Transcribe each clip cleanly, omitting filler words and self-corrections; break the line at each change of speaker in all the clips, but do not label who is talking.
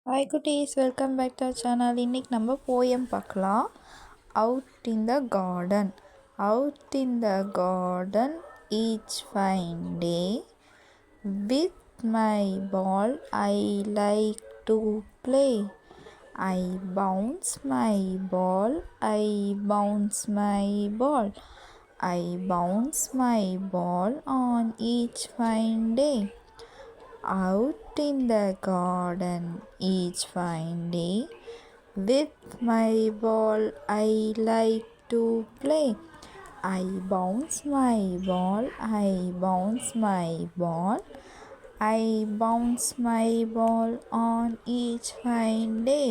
Hi goodies, welcome back to our channel. இன்னைக்கு நம்ம poem பார்க்கலாம். Out in the garden. Out in the garden each fine day. With my ball I like to play. I bounce my ball, I bounce my ball. I bounce my ball on each fine day. Out in the garden each fine day. With my ball I like to play. I bounce my ball, I bounce my ball. I bounce my ball on each fine day.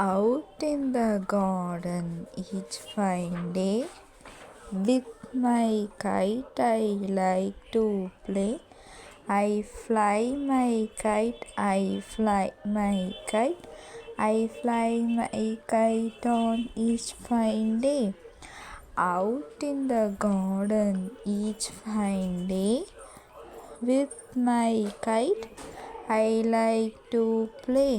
Out in the garden each fine day. With my kite I like to play. I fly my kite, I fly my kite. I fly my kite on each fine day. Out in the garden each fine day. With my kite I like to play.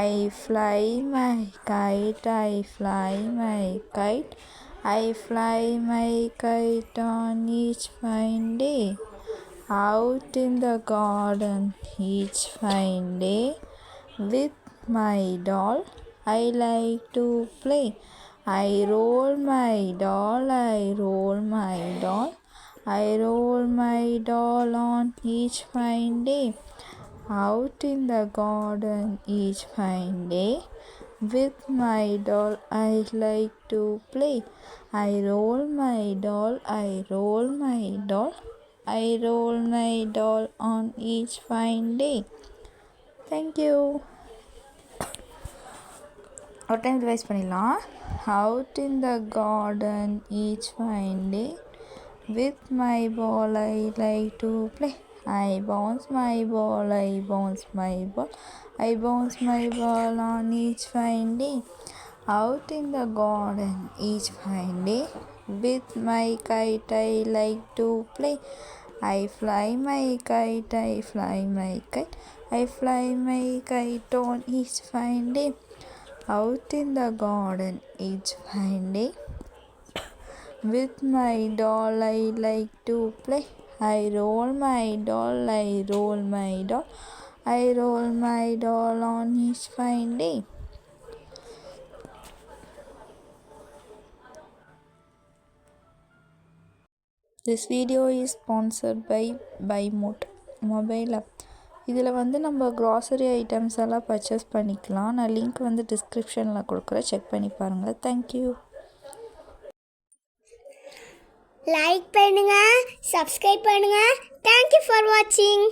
I fly my kite, I fly my kite. I fly my kite on each fine day. Out in the garden each fine day. With my doll I like to play. I roll my doll, I roll my doll. I roll my doll on each fine day. Out in the garden each fine day. With my doll I like to play. I roll my doll, I roll my doll. I roll my doll on each fine day. Thank you. ஒரு time revise பண்ணிடலாம். Out in the garden each fine day. With my ball I like to play. I bounce my ball, I bounce my ball. I bounce my ball on each fine day. Out in the garden each fine day. With my kite I like to play. I fly my kite, I fly my kite. I fly my kite on each fine day. Out in the garden each fine day. With my doll I like to play. I roll my doll, I roll my doll. I roll my doll on each fine day. This video is sponsored by BuyMote mobile app. இதில் நம்ம grocery items எல்லாம் purchase பண்ணிக்கலாம். நான் link டிஸ்கிரிப்ஷனில் கொடுக்குறேன், check பண்ணி பாருங்கள். Thank you.
Like பண்ணுங்க, சப்ஸ்கிரைப் பண்ணுங்க. தேங்க்யூ ஃபார் வாட்சிங்.